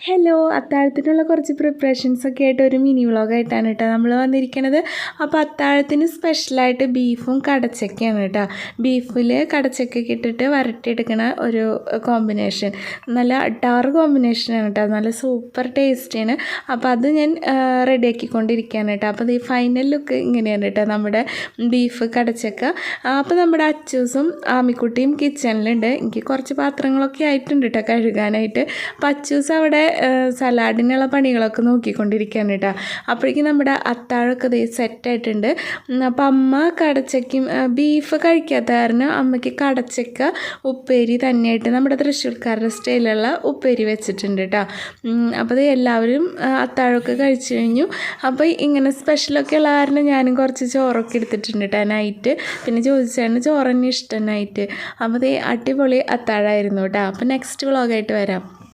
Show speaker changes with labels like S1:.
S1: Hello, അത്താഴത്തിനുള്ള കുറച്ച് പ്രിപ്പറേഷൻസൊക്കെ ആയിട്ട് ഒരു മിനി വ്ളോഗായിട്ടാണ് കേട്ടോ നമ്മൾ വന്നിരിക്കുന്നത്. അപ്പോൾ അത്താഴത്തിന് സ്പെഷ്യലായിട്ട് ബീഫും കടച്ചക്കയാണ് കേട്ടോ. ബീഫിൽ കടച്ചക്കയൊക്കെ ഇട്ടിട്ട് വരട്ടിയെടുക്കണ ഒരു കോമ്പിനേഷൻ, നല്ല അട്ടാറ് കോമ്പിനേഷനാണ് കേട്ടോ. നല്ല സൂപ്പർ ടേസ്റ്റിയാണ്. അപ്പോൾ അത് ഞാൻ റെഡിയാക്കിക്കൊണ്ടിരിക്കുകയാണ് കേട്ടോ. അപ്പോൾ ഈ ഫൈനൽ ലുക്ക് ഇങ്ങനെയാണ് കേട്ടോ നമ്മുടെ ബീഫ് കടച്ചക്ക. അപ്പോൾ നമ്മുടെ അച്ചൂസും ആമിക്കുട്ടിയും കിച്ചണിലുണ്ട്. എനിക്ക് കുറച്ച് പാത്രങ്ങളൊക്കെ ആയിട്ടുണ്ട് കേട്ടോ കഴുകാനായിട്ട്. അപ്പോൾ അച്ചൂസ് അവിടെ സലാഡിനുള്ള പണികളൊക്കെ നോക്കിക്കൊണ്ടിരിക്കുകയാണ് കേട്ടോ. അപ്പോഴേക്കും നമ്മുടെ അത്താഴമൊക്കെ ദേ സെറ്റായിട്ടുണ്ട്. അപ്പോൾ അമ്മ കടച്ചയ്ക്കും ബീഫ് കഴിക്കാത്ത കാരണം അമ്മയ്ക്ക് കടച്ചക്ക ഉപ്പേരി തന്നെയായിട്ട് നമ്മുടെ തൃശ്ശൂർക്കാരുടെ സ്റ്റൈലുള്ള ഉപ്പേരി വെച്ചിട്ടുണ്ട് കേട്ടോ. അപ്പോൾ അത് എല്ലാവരും അത്താഴമൊക്കെ കഴിച്ചു കഴിഞ്ഞു. അപ്പോൾ ഇങ്ങനെ സ്പെഷ്യലൊക്കെ ഉള്ള കാരണം ഞാനും കുറച്ച് ചോറൊക്കെ എടുത്തിട്ടുണ്ട് കേട്ടോ നൈറ്റ്. പിന്നെ ചോദിച്ചാണ് ചോറ് തന്നെ ഇഷ്ടം നൈറ്റ്. അപ്പോൾ അത് അടിപൊളി അത്താഴമായിരുന്നു കേട്ടോ. അപ്പോൾ നെക്സ്റ്റ് വ്ളോഗായിട്ട് വരാം.